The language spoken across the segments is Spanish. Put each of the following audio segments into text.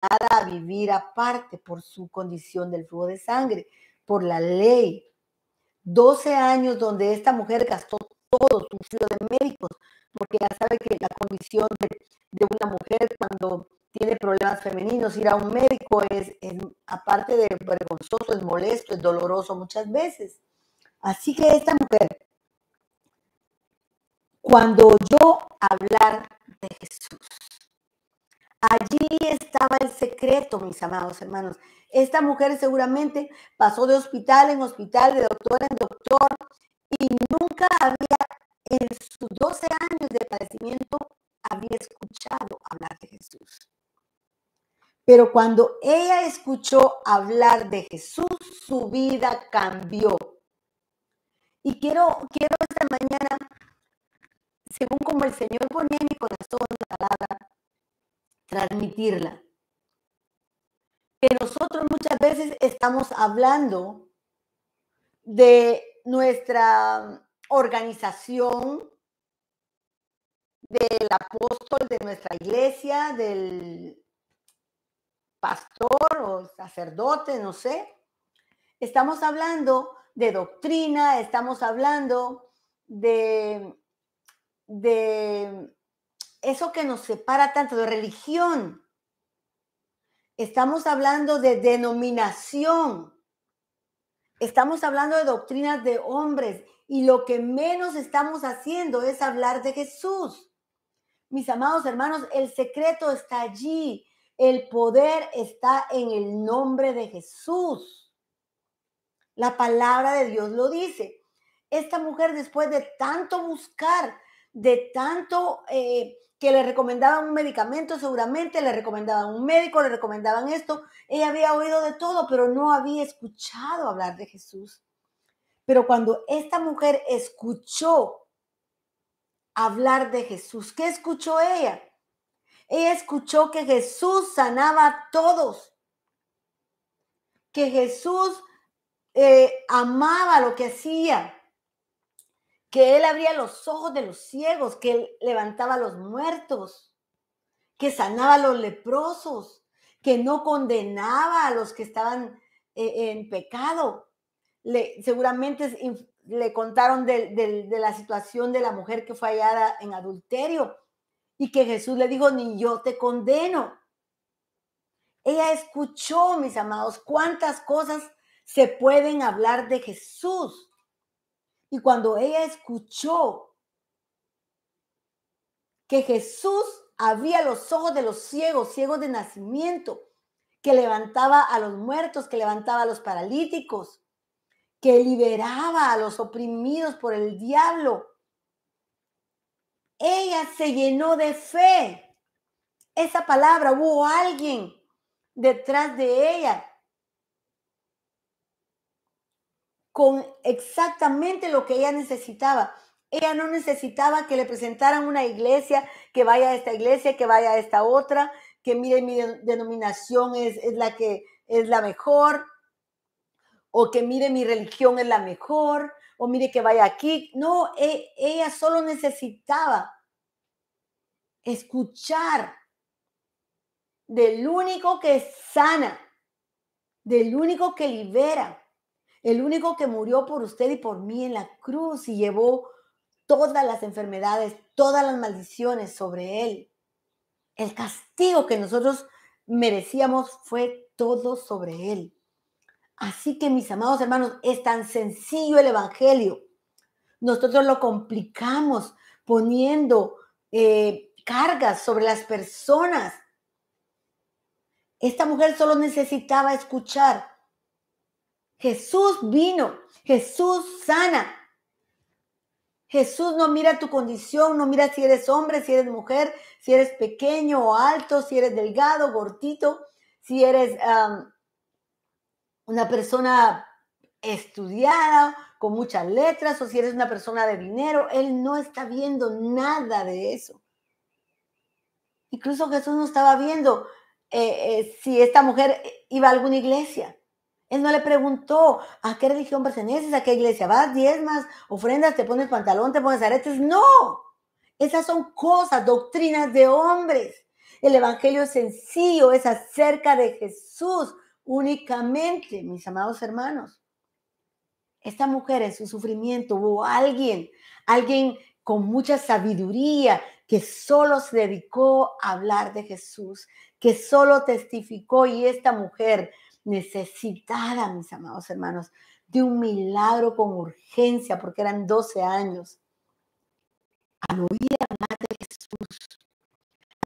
a vivir aparte por su condición del flujo de sangre, por la ley. 12 años donde esta mujer gastó todo, sufrió de médicos, porque ya sabe que la condición de una mujer cuando tiene problemas femeninos, ir a un médico es aparte de vergonzoso, es molesto, es doloroso muchas veces. Así que esta mujer, cuando oyó hablar de Jesús, allí estaba el secreto, mis amados hermanos. Esta mujer seguramente pasó de hospital en hospital, de doctor en doctor, y nunca había, en sus 12 años de padecimiento, había escuchado hablar de Jesús. Pero cuando ella escuchó hablar de Jesús, su vida cambió. Y quiero esta mañana, según como el Señor ponía en mi corazón la palabra, transmitirla. Que nosotros muchas veces estamos hablando de nuestra organización, del apóstol, de nuestra iglesia, del pastor o sacerdote, no sé. Estamos hablando de doctrina, estamos hablando de eso que nos separa tanto, de religión. Estamos hablando de denominación. Estamos hablando de doctrinas de hombres y lo que menos estamos haciendo es hablar de Jesús. Mis amados hermanos, el secreto está allí. El poder está en el nombre de Jesús. La palabra de Dios lo dice. Esta mujer, después de tanto buscar, de tanto que le recomendaban un medicamento, seguramente le recomendaban un médico, le recomendaban esto. Ella había oído de todo, pero no había escuchado hablar de Jesús. Pero cuando esta mujer escuchó hablar de Jesús, ¿qué escuchó ella? Ella escuchó que Jesús sanaba a todos, que Jesús amaba lo que hacía, que él abría los ojos de los ciegos, que él levantaba a los muertos, que sanaba a los leprosos, que no condenaba a los que estaban en pecado. Seguramente le contaron de la situación de la mujer que fue hallada en adulterio y que Jesús le dijo, ni yo te condeno. Ella escuchó, mis amados, cuántas cosas se pueden hablar de Jesús. Y cuando ella escuchó que Jesús abría los ojos de los ciegos, ciegos de nacimiento, que levantaba a los muertos, que levantaba a los paralíticos, que liberaba a los oprimidos por el diablo, ella se llenó de fe. Esa palabra, hubo alguien detrás de ella con exactamente lo que ella necesitaba. Ella no necesitaba que le presentaran una iglesia, que vaya a esta iglesia, que vaya a esta otra, que mire mi denominación es la que es la mejor, o que mire mi religión es la mejor, o mire que vaya aquí. No, ella solo necesitaba escuchar del único que sana, del único que libera, el único que murió por usted y por mí en la cruz y llevó todas las enfermedades, todas las maldiciones sobre él. El castigo que nosotros merecíamos fue todo sobre él. Así que, mis amados hermanos, es tan sencillo el evangelio. Nosotros lo complicamos poniendo cargas sobre las personas. Esta mujer solo necesitaba escuchar. Jesús vino, Jesús sana. Jesús no mira tu condición, no mira si eres hombre, si eres mujer, si eres pequeño o alto, si eres delgado, gordito, si eres una persona estudiada, con muchas letras, o si eres una persona de dinero. Él no está viendo nada de eso. Incluso Jesús no estaba viendo si esta mujer iba a alguna iglesia. Él no le preguntó a qué religión perteneces, a qué iglesia vas, diezmas, ofrendas, te pones pantalón, te pones aretes. No, esas son cosas, doctrinas de hombres. El evangelio sencillo es acerca de Jesús únicamente, mis amados hermanos. Esta mujer en su sufrimiento hubo alguien con mucha sabiduría que solo se dedicó a hablar de Jesús, que solo testificó, y esta mujer necesitada, mis amados hermanos, de un milagro con urgencia, porque eran 12 años. Al oír hablar de Jesús,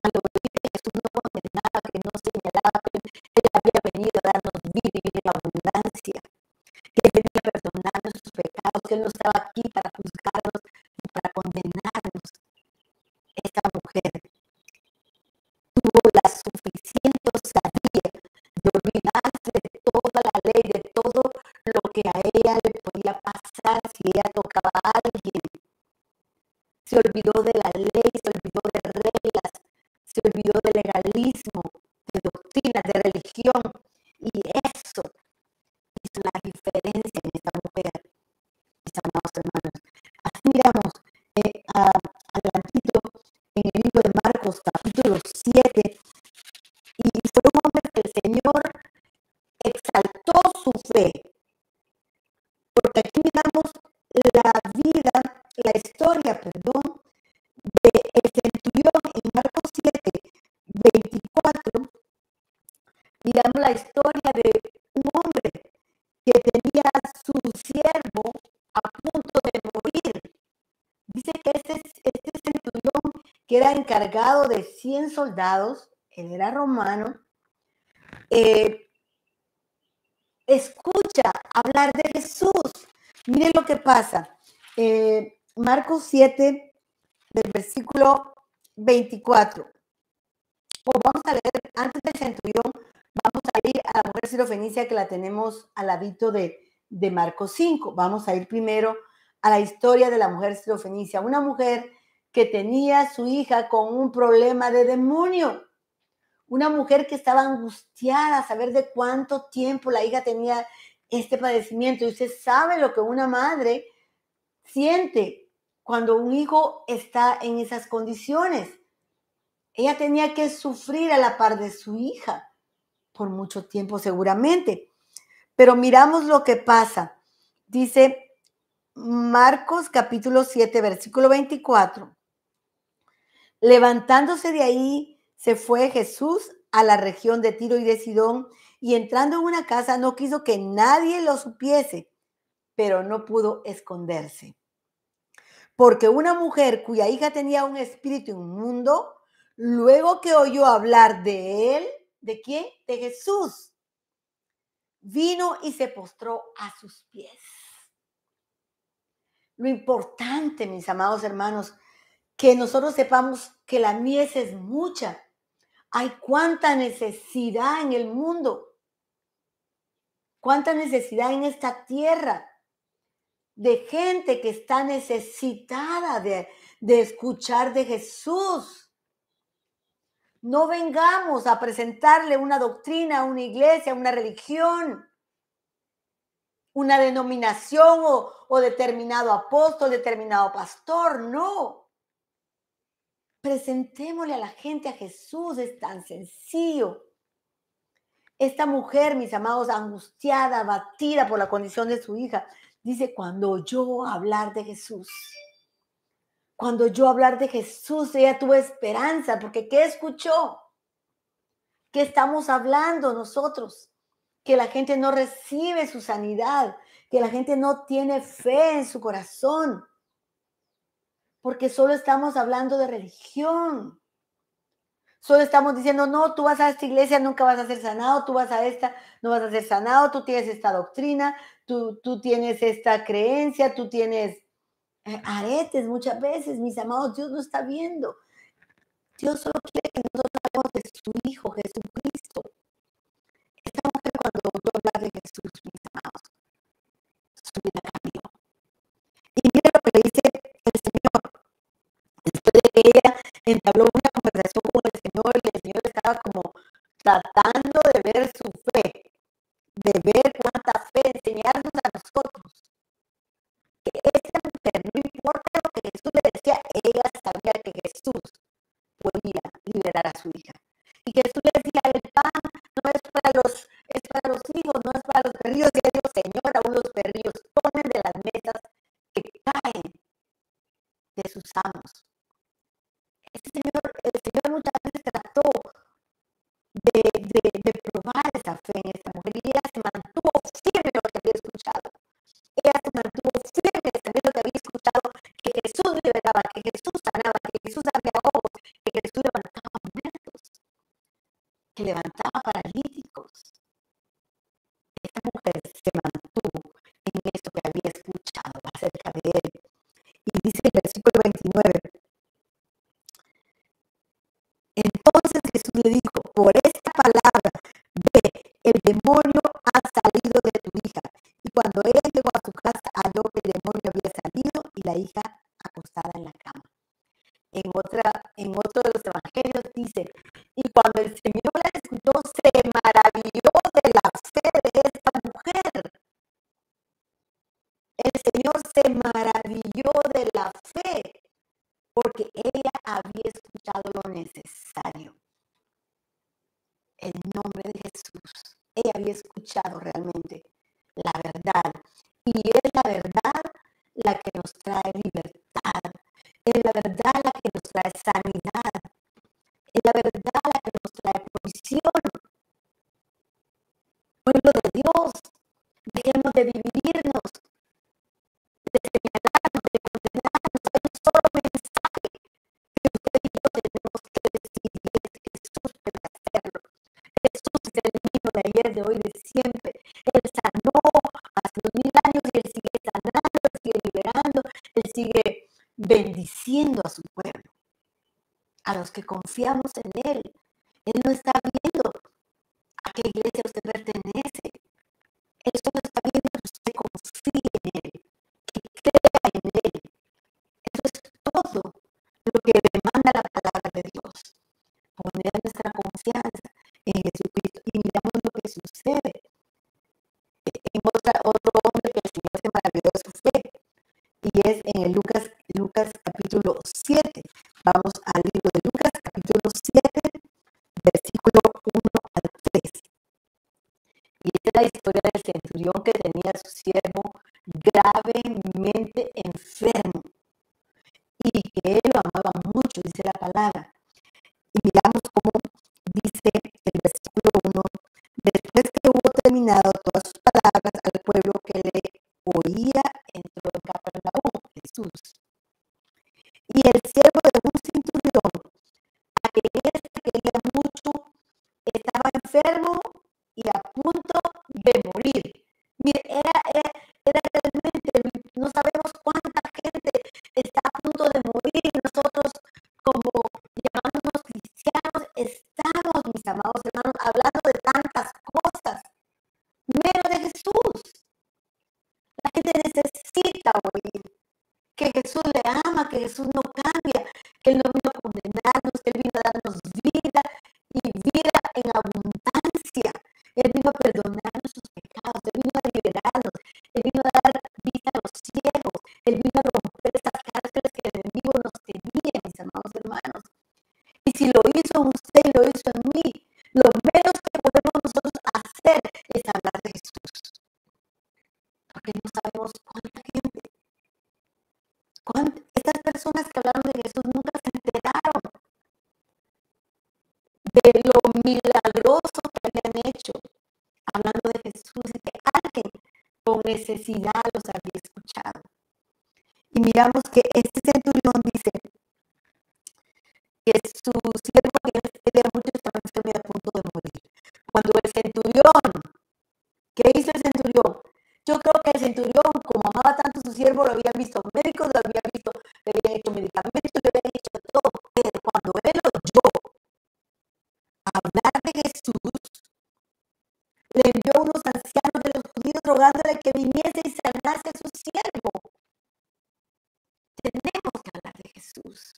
al oír que Jesús no condenaba, que no señalaba, que Él había venido a darnos vida y vida en abundancia, que venía a perdonar nuestros pecados, que Él no estaba aquí para juzgarnos y para condenarnos. Esta mujer tuvo la suficiente osadía de olvidarse de toda la ley, de todo lo que a ella le podía pasar si ella tocaba a alguien. Se olvidó de la ley, se olvidó de reglas, se olvidó de legalismo, de doctrina, de religión, y eso hizo la diferencia en esta mujer, mis amados hermanos. Así miramos adelantito en el libro de Marcos, capítulo 7, y fue un hombre que el Señor exaltó su fe, porque aquí miramos la historia, del centurión en Marcos 7, 24, miramos la historia de un hombre que tenía a su siervo a punto de morir. Dice que este centurión, que era encargado de 100 soldados, él era romano, escucha hablar de Jesús. Miren lo que pasa. Marcos 7, del versículo 24. Vamos a leer antes del centurión, vamos a ir a la mujer sirofenicia que la tenemos al ladito de Marcos 5. Vamos a ir primero a la historia de la mujer sirofenicia, una mujer que tenía a su hija con un problema de demonio, una mujer que estaba angustiada a saber de cuánto tiempo la hija tenía este padecimiento. Y usted sabe lo que una madre siente cuando un hijo está en esas condiciones. Ella tenía que sufrir a la par de su hija por mucho tiempo seguramente. Pero miramos lo que pasa. Dice Marcos capítulo 7, versículo 24. Levantándose de ahí, se fue Jesús a la región de Tiro y de Sidón, y entrando en una casa no quiso que nadie lo supiese, pero no pudo esconderse. Porque una mujer cuya hija tenía un espíritu inmundo, luego que oyó hablar de él, ¿de quién? De Jesús, vino y se postró a sus pies. Lo importante, mis amados hermanos, que nosotros sepamos que la mies es mucha. Hay cuánta necesidad en el mundo, cuánta necesidad en esta tierra de gente que está necesitada de escuchar de Jesús. No vengamos a presentarle una doctrina, una iglesia, una religión, una denominación o determinado apóstol, determinado pastor. No. Presentémosle a la gente a Jesús, es tan sencillo. Esta mujer, mis amados, angustiada, abatida por la condición de su hija, dice, cuando oyó hablar de Jesús, ella tuvo esperanza, porque ¿qué escuchó? ¿Qué estamos hablando nosotros? Que la gente no recibe su sanidad, que la gente no tiene fe en su corazón, porque solo estamos hablando de religión. Solo estamos diciendo, no, tú vas a esta iglesia, nunca vas a ser sanado, tú vas a esta, no vas a ser sanado, tú tienes esta doctrina, tú tienes esta creencia, tú tienes aretes muchas veces, mis amados. Dios no está viendo. Dios solo quiere que nosotros hablemos de su Hijo, Jesucristo. Esta mujer, cuando oyó hablar de Jesús, mis amados, su vida cambió. Y mira lo que le dice el Señor. Después de que ella entabló una conversación con el Señor, y el Señor estaba como tratando de ver su fe, de ver cuánta fe, enseñarnos a nosotros. Que esta mujer, no importa lo que Jesús le decía, ella sabía que Jesús podía liberar a su hija. esa fe en esta mujer y ella se mantuvo firme en lo que había escuchado. Ella se mantuvo firme en lo que había escuchado, que Jesús liberaba, que Jesús sanaba, que Jesús abría ojos, que Jesús levantaba muertos, que levantaba paralíticos. Esta mujer se mantuvo en esto que había escuchado acerca de él. Y dice el versículo 29. Entonces Jesús le dijo, por esta palabra, ve, el demonio ha salido de tu hija. Y cuando él llegó a su casa, halló que el demonio había salido y la hija acostada en la cama. En otro de los evangelios dice, y cuando el Señor la escuchó, se maravilló de la fe de esta mujer. El Señor se maravilló de la fe, porque ella había escuchado lo necesario. El nombre de Jesús. Ella había escuchado realmente la verdad. Y es la verdad la que nos trae libertad. Es la verdad la que nos trae sanidad. Es la verdad la que nos trae provisión. Pueblo de Dios, dejemos de dividirnos, de señalarnos, de condenarnos. Es un solo mensaje que usted y yo tenemos que decir, y es que Jesús puede hacerlo. Jesús es el mismo de ayer, de hoy, de siempre. Él sanó hace 2000 años y Él sigue sanando, Él sigue liberando, Él sigue bendiciendo a su pueblo. A los que confiamos en Él. Él no está viendo a qué iglesia usted pertenece. Él solo está viendo que usted confíe en Él, que crea en Él. Eso es todo lo que demanda la palabra de Dios. Poner nuestra confianza en Jesucristo y miramos lo que sucede. En otro hombre que el Señor se maravilló de su fe, y es en el Lucas capítulo 7. Vamos al libro de Lucas capítulo 7, versículo 1 al 3. Y esta es la historia del centurión que tenía a su siervo gravemente enfermo y que él lo amaba mucho, dice la palabra. Y miramos cómo dice el versículo 1, después que hubo terminado todas sus palabras al pueblo que le oía, entró en Capernaum, Jesús. Y el siervo de un centurión, a que éste quería mucho, estaba enfermo y a punto de morir. Mire, era realmente, no sabemos cuánta gente está a punto de morir. Nosotros, como llamándonos cristianos, estamos, mis amados hermanos, hablando de tantas cosas, menos de Jesús. La gente necesita oír que Jesús le ama, que Jesús no cambia, que Él no vino a condenarnos, que Él vino a darnos vida y vida en abundancia. Él vino a perdonar nuestros pecados, Él vino a liberarnos, Él vino a dar vida a los ciegos, Él vino a romper esas cárceles que el enemigo nos tenía, mis amados hermanos. Y si lo hizo en usted y lo hizo en mí, lo menos que podemos nosotros hacer es hablar de Jesús. Porque no sabemos cuánta gente, estas personas que hablaron de Jesús nunca se enteraron de lo milagroso que habían hecho hablando de Jesús y que alguien con necesidad los había escuchado. Y miramos que este centurión dice que su siervo que era mucho estaba enfermo y a punto de morir. Cuando el centurión, ¿qué hizo el centurión? Yo creo que el centurión, como amaba tanto a su siervo, lo había visto médicos, lo había visto, le habían hecho medicamentos, le habían hecho todo. Pero cuando él oyó hablar de Jesús, le envió unos ancianos de los judíos rogándole que viniese y sanase a su siervo. Tenemos que hablar de Jesús.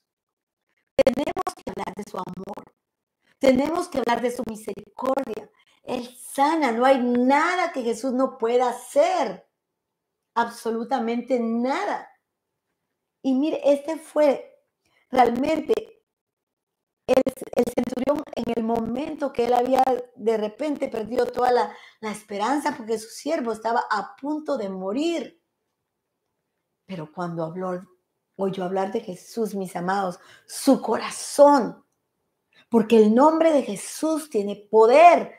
Tenemos que hablar de su amor. Tenemos que hablar de su misericordia. Él sana. No hay nada que Jesús no pueda hacer. Absolutamente nada. Y mire, este fue realmente el centurión en el momento que él había de repente perdido toda la esperanza porque su siervo estaba a punto de morir. Pero cuando oyó hablar de Jesús, mis amados, su corazón, porque el nombre de Jesús tiene poder,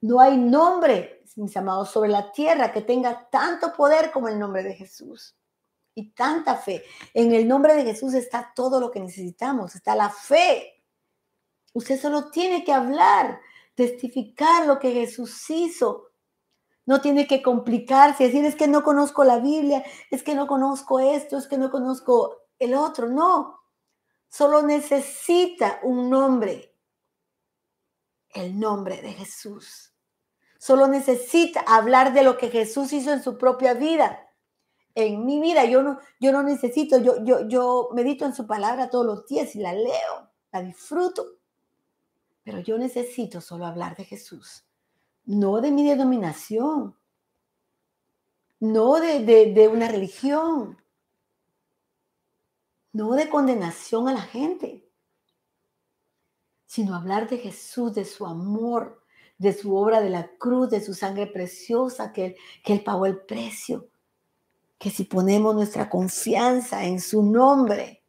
No hay nombre, mis amados, sobre la tierra que tenga tanto poder como el nombre de Jesús. Y tanta fe. En el nombre de Jesús está todo lo que necesitamos, está la fe. Usted solo tiene que hablar, testificar lo que Jesús hizo. No tiene que complicarse, decir es que no conozco la Biblia, es que no conozco esto, es que no conozco el otro. No, solo necesita un nombre, el nombre de Jesús. Solo necesita hablar de lo que Jesús hizo en su propia vida. En mi vida yo no necesito, yo medito en su palabra todos los días y la leo, la disfruto, pero yo necesito solo hablar de Jesús, no de mi denominación, no de una religión, no de condenación a la gente, sino hablar de Jesús, de su amor, de su obra de la cruz, de su sangre preciosa que él pagó el precio, que si ponemos nuestra confianza en su nombre,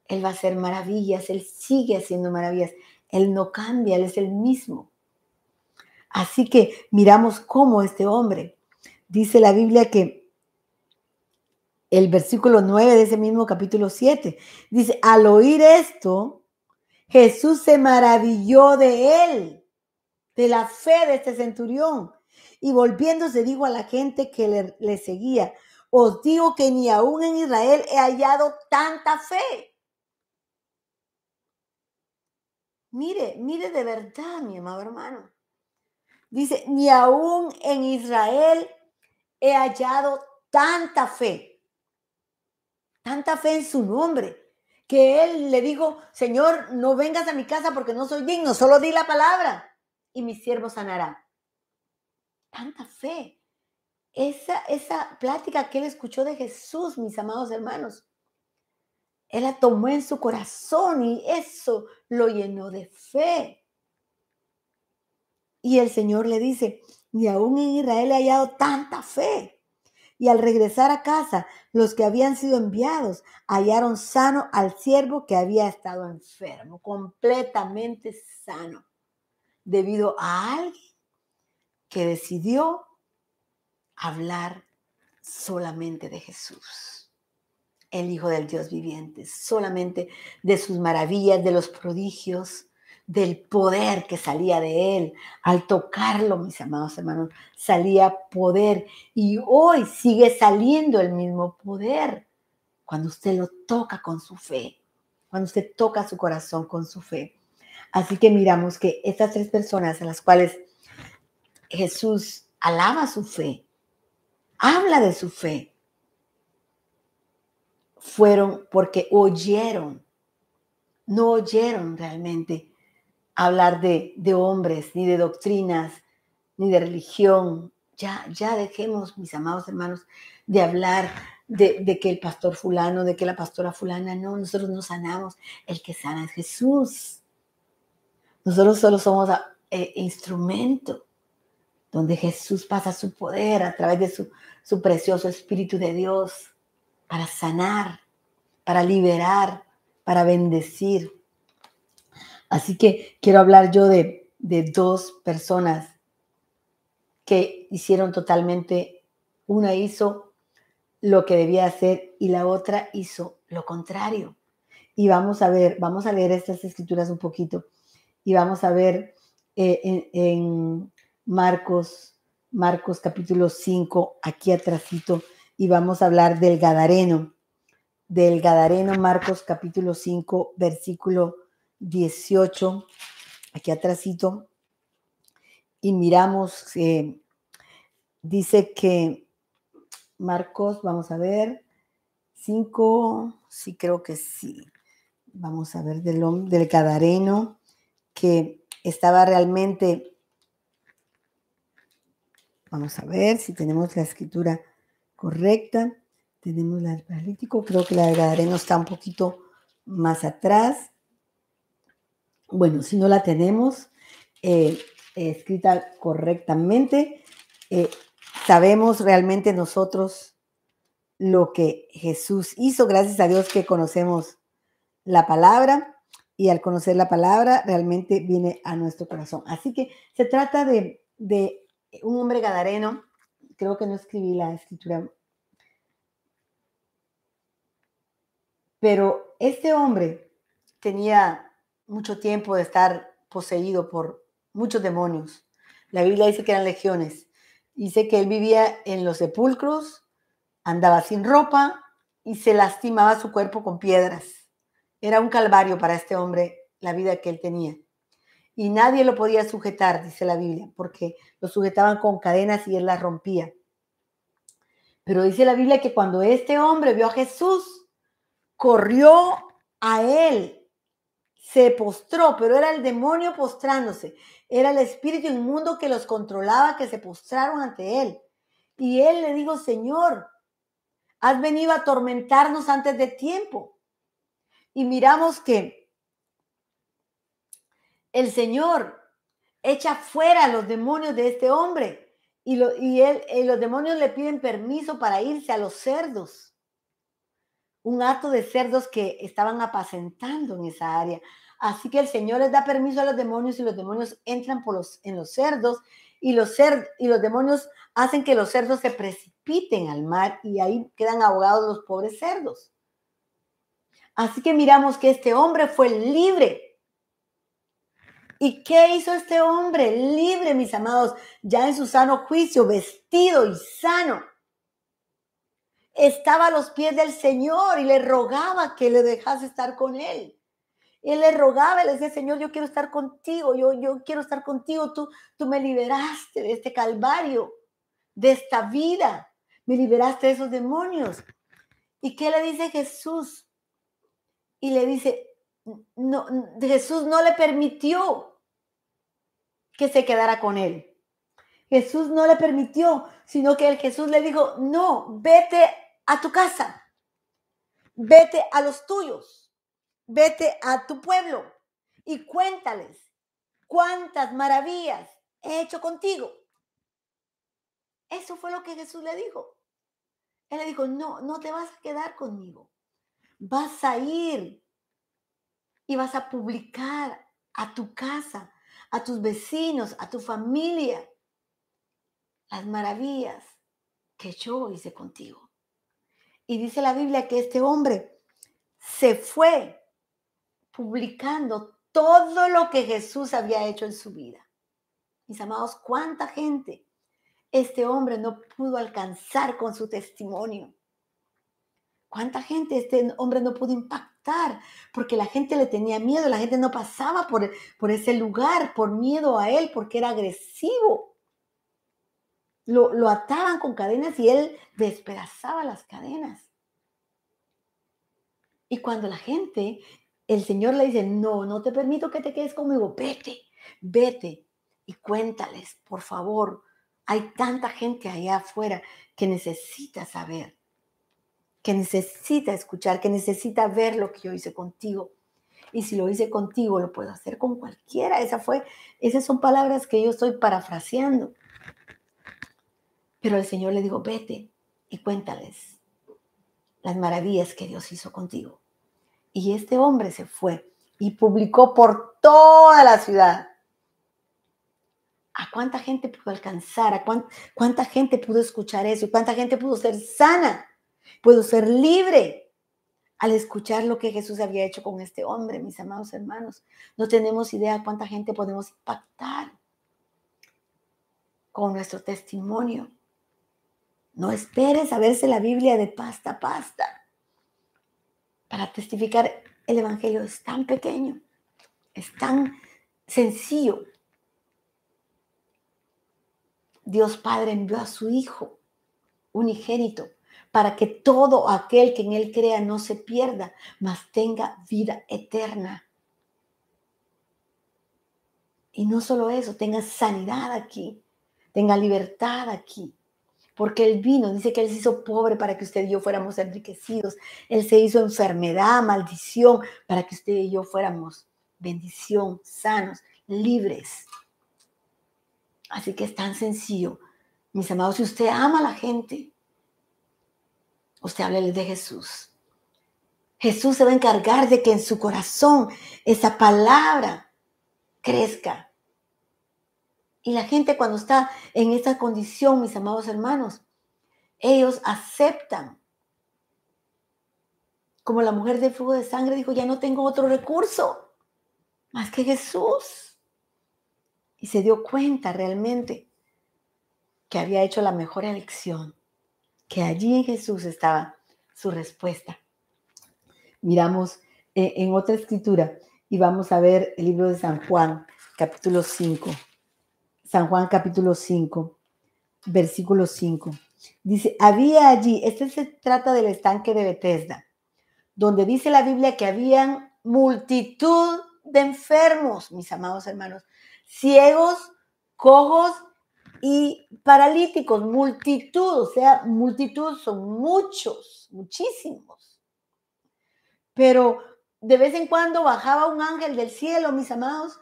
Él va a hacer maravillas, Él sigue haciendo maravillas, Él no cambia, Él es el mismo. Así que miramos cómo este hombre, dice la Biblia que el versículo 9 de ese mismo capítulo 7, dice, al oír esto, Jesús se maravilló de él, de la fe de este centurión, y volviéndose dijo a la gente que le seguía, os digo que ni aún en Israel he hallado tanta fe. Mire de verdad, mi amado hermano. Dice, ni aún en Israel he hallado tanta fe en su nombre, que él le dijo, Señor, no vengas a mi casa porque no soy digno, solo di la palabra y mi siervo sanará. Tanta fe. Esa plática que él escuchó de Jesús, mis amados hermanos, él la tomó en su corazón y eso lo llenó de fe. Y el Señor le dice, ni aún en Israel he hallado tanta fe. Y al regresar a casa, los que habían sido enviados hallaron sano al siervo que había estado enfermo, completamente sano, debido a alguien que decidió hablar solamente de Jesús, el Hijo del Dios viviente, solamente de sus maravillas, de los prodigios, del poder que salía de él. Al tocarlo, mis amados hermanos, salía poder y hoy sigue saliendo el mismo poder cuando usted lo toca con su fe, cuando usted toca su corazón con su fe. Así que miramos que estas tres personas a las cuales Jesús alaba su fe, habla de su fe, fueron porque oyeron, no oyeron realmente hablar de hombres, ni de doctrinas, ni de religión. Ya dejemos, mis amados hermanos, de hablar de que el pastor fulano, de que la pastora fulana. No, nosotros no sanamos. El que sana es Jesús. Nosotros solo somos instrumento donde Jesús pasa su poder a través de su precioso Espíritu de Dios para sanar, para liberar, para bendecir. Así que quiero hablar yo de dos personas que hicieron totalmente, una hizo lo que debía hacer y la otra hizo lo contrario. Y vamos a leer estas escrituras un poquito y vamos a ver en Marcos capítulo 5, aquí atrásito, y vamos a hablar del Gadareno, Marcos capítulo 5, versículo 18, aquí atrásito, y miramos, dice que Marcos, vamos a ver, 5, sí creo que sí, vamos a ver del Gadareno, que estaba realmente, vamos a ver si tenemos la escritura correcta, tenemos la del paralítico, creo que la del Gadareno está un poquito más atrás. Bueno, si no la tenemos escrita correctamente, sabemos realmente nosotros lo que Jesús hizo. Gracias a Dios que conocemos la palabra. y al conocer la palabra realmente viene a nuestro corazón. Así que se trata de un hombre gadareno. Creo que no escribí la escritura, pero este hombre tenía mucho tiempo de estar poseído por muchos demonios. La Biblia dice que eran legiones. Dice que él vivía en los sepulcros, andaba sin ropa y se lastimaba su cuerpo con piedras. Era un calvario para este hombre la vida que él tenía. Y nadie lo podía sujetar, dice la Biblia, porque lo sujetaban con cadenas y él las rompía. Pero dice la Biblia que cuando este hombre vio a Jesús, corrió a él, se postró, pero era el demonio postrándose. Era el espíritu inmundo que los controlaba, que se postraron ante él. Y él le dijo, Señor, has venido a atormentarnos antes de tiempo. Y miramos que el Señor echa fuera a los demonios de este hombre y los demonios le piden permiso para irse a los cerdos, un hato de cerdos que estaban apacentando en esa área. Así que el Señor les da permiso a los demonios y los demonios entran en los cerdos y los demonios hacen que los cerdos se precipiten al mar y ahí quedan ahogados los pobres cerdos. Así que miramos que este hombre fue libre. ¿Y qué hizo este hombre? Libre, mis amados, ya en su sano juicio, vestido y sano. Estaba a los pies del Señor y le rogaba que le dejase estar con él. Él le rogaba, le decía, Señor, yo quiero estar contigo, yo quiero estar contigo, tú me liberaste de este calvario, de esta vida, me liberaste de esos demonios. ¿Y qué le dice Jesús? Y le dice, no, Jesús no le permitió que se quedara con él. Jesús no le permitió, sino que Jesús le dijo, no, vete a tu casa, vete a los tuyos, vete a tu pueblo y cuéntales cuántas maravillas he hecho contigo. Eso fue lo que Jesús le dijo. Él le dijo, no, no te vas a quedar conmigo. Vas a ir y vas a publicar a tu casa, a tus vecinos, a tu familia, las maravillas que yo hice contigo. Y dice la Biblia que este hombre se fue publicando todo lo que Jesús había hecho en su vida. Mis amados, ¿cuánta gente este hombre no pudo alcanzar con su testimonio? ¿Cuánta gente este hombre no pudo impactar? Porque la gente le tenía miedo, la gente no pasaba por ese lugar por miedo a él, porque era agresivo. Lo ataban con cadenas y él despedazaba las cadenas. Y cuando la gente, el Señor le dice, no, no te permito que te quedes conmigo, vete, vete y cuéntales, por favor. Hay tanta gente allá afuera que necesita saber, que necesita escuchar, que necesita ver lo que yo hice contigo. Y si lo hice contigo, lo puedo hacer con cualquiera. Esas son palabras que yo estoy parafraseando. Pero el Señor le dijo, vete y cuéntales las maravillas que Dios hizo contigo. Y este hombre se fue y publicó por toda la ciudad. ¿A cuánta gente pudo alcanzar? ¿A cuánta gente pudo escuchar eso? ¿Y cuánta gente pudo ser sana? Pudo ser libre al escuchar lo que Jesús había hecho con este hombre, mis amados hermanos. No tenemos idea cuánta gente podemos impactar con nuestro testimonio. No esperes a verse la Biblia de pasta a pasta para testificar. El evangelio es tan pequeño, es tan sencillo. Dios Padre envió a su Hijo unigénito para que todo aquel que en él crea no se pierda, mas tenga vida eterna. Y no solo eso, tenga sanidad aquí, tenga libertad aquí. Porque Él vino, dice que Él se hizo pobre para que usted y yo fuéramos enriquecidos. Él se hizo enfermedad, maldición, para que usted y yo fuéramos bendición, sanos, libres. Así que es tan sencillo. Mis amados, si usted ama a la gente, usted háblele de Jesús. Jesús se va a encargar de que en su corazón esa palabra crezca. Y la gente cuando está en esta condición, mis amados hermanos, ellos aceptan. Como la mujer del flujo de sangre dijo, ya no tengo otro recurso más que Jesús. Y se dio cuenta realmente que había hecho la mejor elección, que allí en Jesús estaba su respuesta. Miramos en otra escritura y vamos a ver el libro de San Juan, capítulo 5. San Juan, capítulo 5, versículo 5. Dice, había allí, este se trata del estanque de Betesda, donde dice la Biblia que habían multitud de enfermos, mis amados hermanos, ciegos, cojos y paralíticos, multitud, o sea, multitud son muchos, muchísimos. Pero de vez en cuando bajaba un ángel del cielo, mis amados,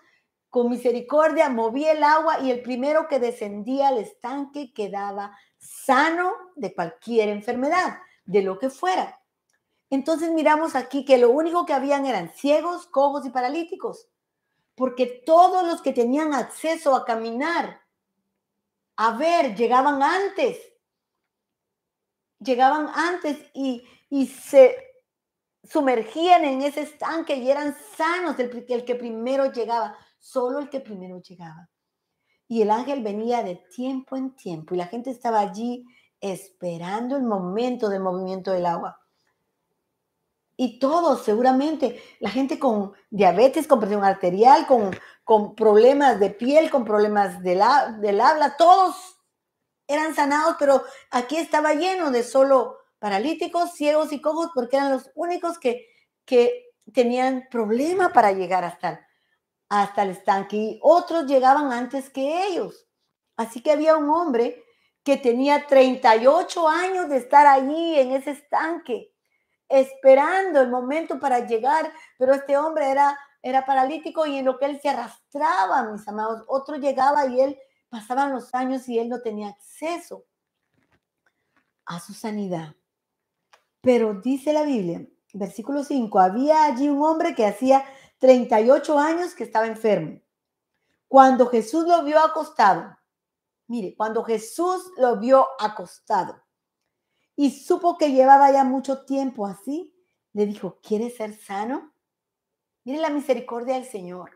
con misericordia, movía el agua y el primero que descendía al estanque quedaba sano de cualquier enfermedad, de lo que fuera. Entonces miramos aquí que lo único que habían eran ciegos, cojos y paralíticos, porque todos los que tenían acceso a caminar, a ver, llegaban antes y se sumergían en ese estanque y eran sanos el que primero llegaba, solo el que primero llegaba. Y el ángel venía de tiempo en tiempo y la gente estaba allí esperando el momento del movimiento del agua. Y todos, seguramente, la gente con diabetes, con presión arterial, con problemas de piel, con problemas del habla, todos eran sanados, pero aquí estaba lleno de solo paralíticos, ciegos y cojos, porque eran los únicos que tenían problema para llegar hasta el estanque. Y otros llegaban antes que ellos. Así que había un hombre que tenía 38 años de estar allí en ese estanque, esperando el momento para llegar, pero este hombre era paralítico y en lo que él se arrastraba, mis amados, otro llegaba y él pasaban los años y él no tenía acceso a su sanidad. Pero dice la Biblia, versículo 5, había allí un hombre que hacía 38 años que estaba enfermo. Cuando Jesús lo vio acostado, mire, cuando Jesús lo vio acostado y supo que llevaba ya mucho tiempo así, le dijo, ¿quieres ser sano? Mire la misericordia del Señor.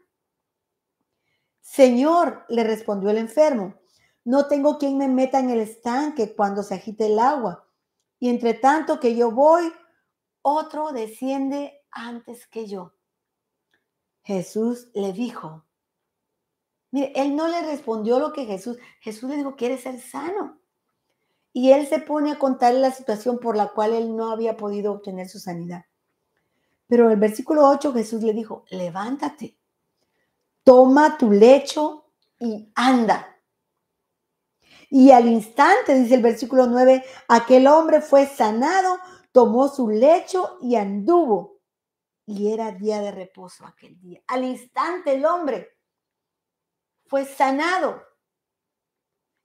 Señor, le respondió el enfermo, no tengo quien me meta en el estanque cuando se agite el agua. Y entre tanto que yo voy, otro desciende antes que yo. Jesús le dijo, mire, él no le respondió lo que Jesús le dijo, ¿quieres ser sano? Y él se pone a contarle la situación por la cual él no había podido obtener su sanidad. Pero en el versículo 8 Jesús le dijo, levántate, toma tu lecho y anda. Y al instante, dice el versículo 9, aquel hombre fue sanado, tomó su lecho y anduvo. Y era día de reposo aquel día. Al instante el hombre fue sanado.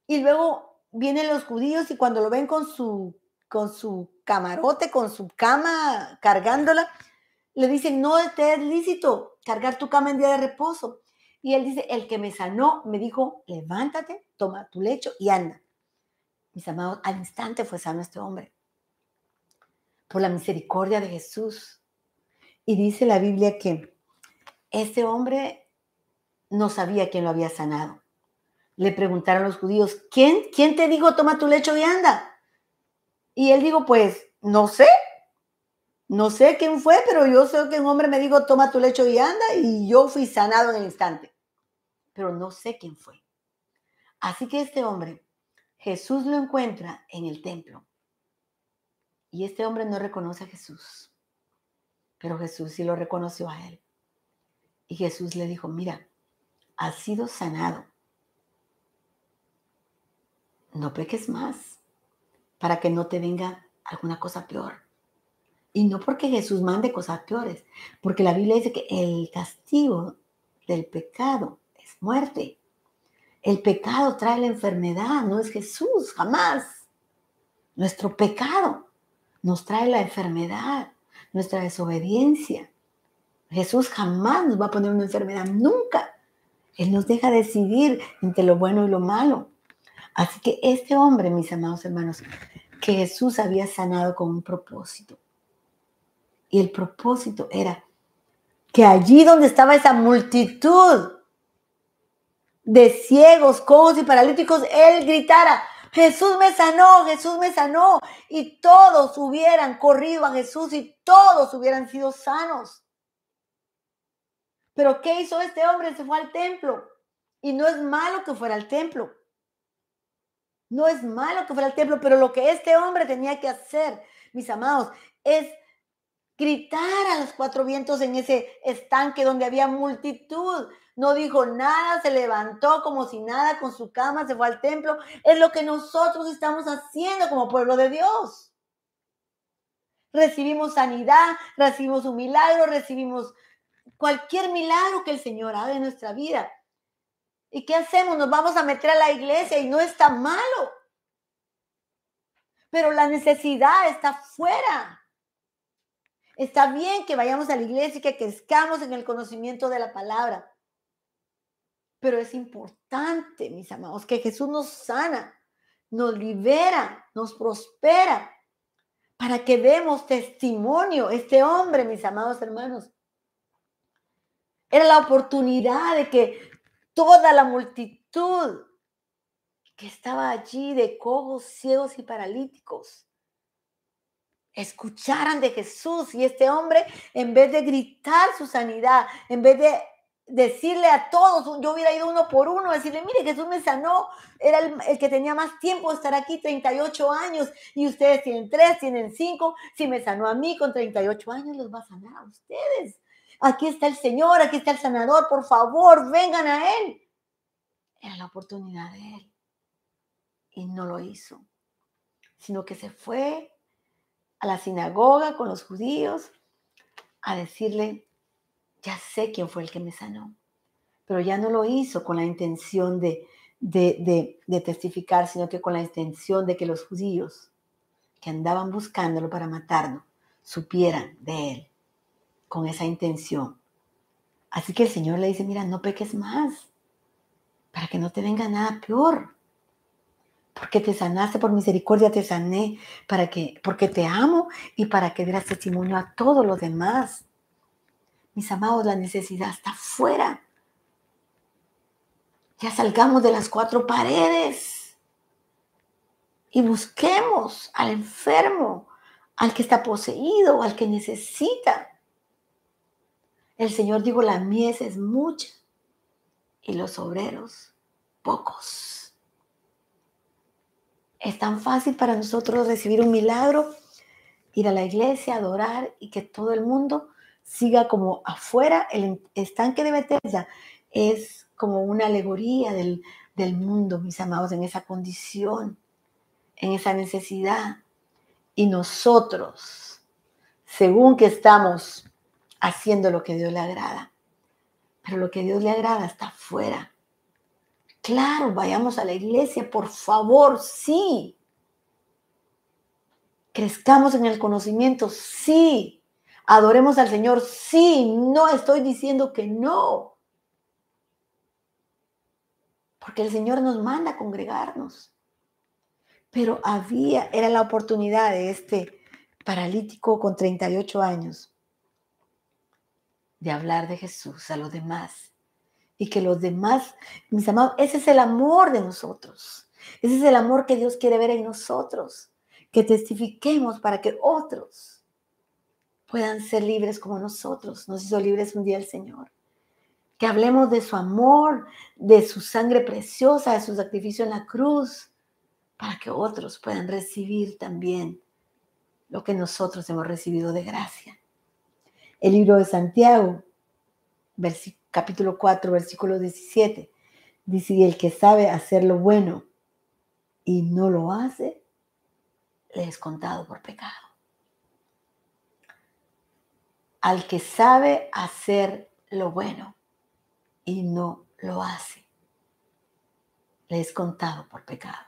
Y luego vienen los judíos y cuando lo ven con su camarote, con su cama cargándola, le dicen, no te es lícito cargar tu cama en día de reposo. Y él dice, el que me sanó me dijo, levántate, toma tu lecho y anda. Mis amados, al instante fue sano este hombre por la misericordia de Jesús. Y dice la Biblia que este hombre no sabía quién lo había sanado. Le preguntaron los judíos, ¿quién te dijo toma tu lecho y anda? Y él dijo, pues, no sé quién fue, pero yo sé que un hombre me dijo toma tu lecho y anda y yo fui sanado en el instante. Pero no sé quién fue. Así que este hombre, Jesús lo encuentra en el templo. Y este hombre no reconoce a Jesús, pero Jesús sí lo reconoció a él. Y Jesús le dijo, mira, has sido sanado. No peques más para que no te venga alguna cosa peor. Y no porque Jesús mande cosas peores, porque la Biblia dice que el castigo del pecado es muerte. El pecado trae la enfermedad, no es Jesús, jamás. Nuestro pecado nos trae la enfermedad, nuestra desobediencia. Jesús jamás nos va a poner una enfermedad, nunca. Él nos deja decidir entre lo bueno y lo malo. Así que este hombre, mis amados hermanos, que Jesús había sanado con un propósito. Y el propósito era que allí donde estaba esa multitud de ciegos, cojos y paralíticos, él gritara: Jesús me sanó, Jesús me sanó. Y todos hubieran corrido a Jesús y todos hubieran sido sanos. Pero ¿qué hizo este hombre? Se fue al templo. Y no es malo que fuera al templo. No es malo que fuera al templo, pero lo que este hombre tenía que hacer, mis amados, es gritar a los cuatro vientos en ese estanque donde había multitud. No dijo nada, se levantó como si nada con su cama, se fue al templo. Es lo que nosotros estamos haciendo como pueblo de Dios. Recibimos sanidad, recibimos un milagro, recibimos cualquier milagro que el Señor haga en nuestra vida. ¿Y qué hacemos? Nos vamos a meter a la iglesia y no está malo. Pero la necesidad está fuera. Está bien que vayamos a la iglesia y que crezcamos en el conocimiento de la palabra. Pero es importante, mis amados, que Jesús nos sana, nos libera, nos prospera, para que demos testimonio. Este hombre, mis amados hermanos, era la oportunidad de que toda la multitud que estaba allí de cojos, ciegos y paralíticos escucharan de Jesús. Y este hombre, en vez de gritar su sanidad, en vez de decirle a todos, yo hubiera ido uno por uno, decirle: mire, Jesús me sanó, era el que tenía más tiempo de estar aquí, 38 años, y ustedes tienen 3, tienen 5, si me sanó a mí con 38 años, los va a sanar a ustedes. Aquí está el Señor, aquí está el sanador, por favor, vengan a Él. Era la oportunidad de Él. Y no lo hizo, sino que se fue a la sinagoga con los judíos a decirle: ya sé quién fue el que me sanó. Pero ya no lo hizo con la intención de testificar, sino que con la intención de que los judíos que andaban buscándolo para matarlo supieran de él, con esa intención. Así que el Señor le dice: mira, no peques más, para que no te venga nada peor. Porque te sanaste, por misericordia te sané, porque te amo y para que dieras testimonio a todos los demás. Mis amados, la necesidad está fuera. Ya salgamos de las 4 paredes y busquemos al enfermo, al que está poseído, al que necesita. El Señor dijo: la mies es mucha y los obreros pocos. Es tan fácil para nosotros recibir un milagro, ir a la iglesia, adorar y que todo el mundo siga como afuera. El estanque de Betesda es como una alegoría del mundo, mis amados, en esa condición, en esa necesidad. Y nosotros, según que estamos haciendo lo que a Dios le agrada, pero lo que a Dios le agrada está afuera. Claro, vayamos a la iglesia, por favor, sí. Crezcamos en el conocimiento, sí. Adoremos al Señor, sí. No estoy diciendo que no. Porque el Señor nos manda a congregarnos. Pero era la oportunidad de este paralítico con 38 años de hablar de Jesús a los demás. Y que los demás, mis amados, ese es el amor de nosotros. Ese es el amor que Dios quiere ver en nosotros. Que testifiquemos para que otros puedan ser libres como nosotros. Nos hizo libres un día el Señor. Que hablemos de su amor, de su sangre preciosa, de su sacrificio en la cruz, para que otros puedan recibir también lo que nosotros hemos recibido de gracia. El libro de Santiago, capítulo 4, versículo 17, dice: y el que sabe hacer lo bueno y no lo hace, le es contado por pecado. Al que sabe hacer lo bueno y no lo hace, le es contado por pecado.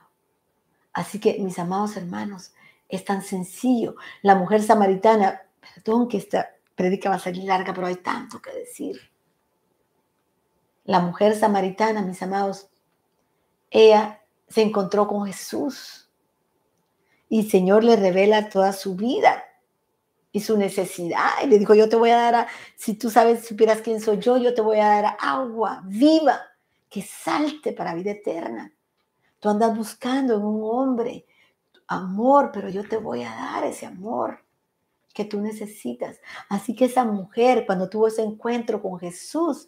Así que, mis amados hermanos, es tan sencillo. La mujer samaritana, Perdón que esta prédica va a salir larga, pero hay tanto que decir. La mujer samaritana, mis amados, ella se encontró con Jesús y el Señor le revela toda su vida y su necesidad. Y le dijo, yo te voy a dar, si tú supieras quién soy yo te voy a dar agua viva que salte para vida eterna. Tú andas buscando en un hombre amor, pero yo te voy a dar ese amor que tú necesitas. Así que esa mujer, cuando tuvo ese encuentro con Jesús,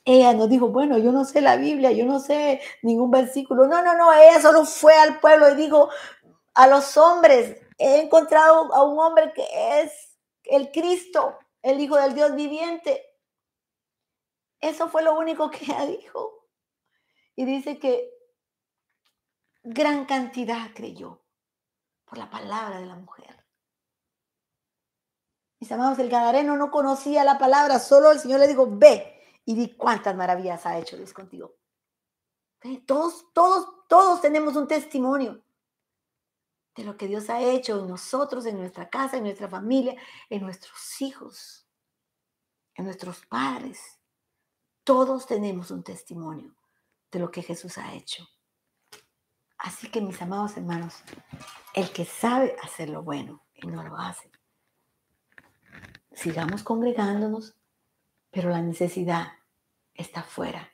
ella no dijo, bueno, yo no sé la Biblia, yo no sé ningún versículo. No, ella solo fue al pueblo y dijo a los hombres, he encontrado a un hombre que es el Cristo, el Hijo del Dios viviente. Eso fue lo único que ella dijo. Y dice que gran cantidad creyó por la palabra de la mujer. Mis amados, el gadareno no conocía la palabra, solo el Señor le dijo, ve y di cuántas maravillas ha hecho Dios contigo. Todos tenemos un testimonio de lo que Dios ha hecho en nosotros, en nuestra casa, en nuestra familia, en nuestros hijos, en nuestros padres. Todos tenemos un testimonio de lo que Jesús ha hecho. Así que, mis amados hermanos, el que sabe hacer lo bueno y no lo hace, sigamos congregándonos, pero la necesidad está afuera.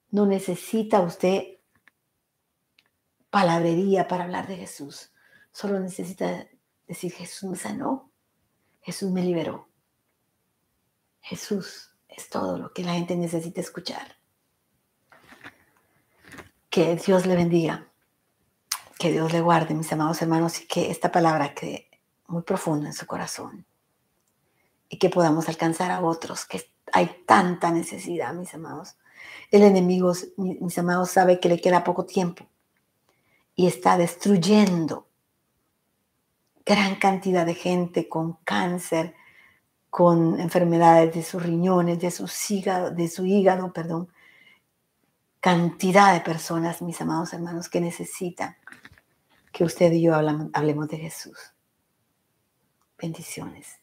No necesita usted palabrería para hablar de Jesús. Solo necesita decir, Jesús me sanó, Jesús me liberó. Jesús es todo lo que la gente necesita escuchar. Que Dios le bendiga, que Dios le guarde, mis amados hermanos, y que esta palabra quede muy profunda en su corazón y que podamos alcanzar a otros, que hay tanta necesidad, mis amados. El enemigo, mis amados, sabe que le queda poco tiempo y está destruyendo gran cantidad de gente con cáncer, con enfermedades de sus riñones, de su hígado, perdón. Cantidad de personas, mis amados hermanos, que necesitan que usted y yo hablemos de Jesús. Bendiciones.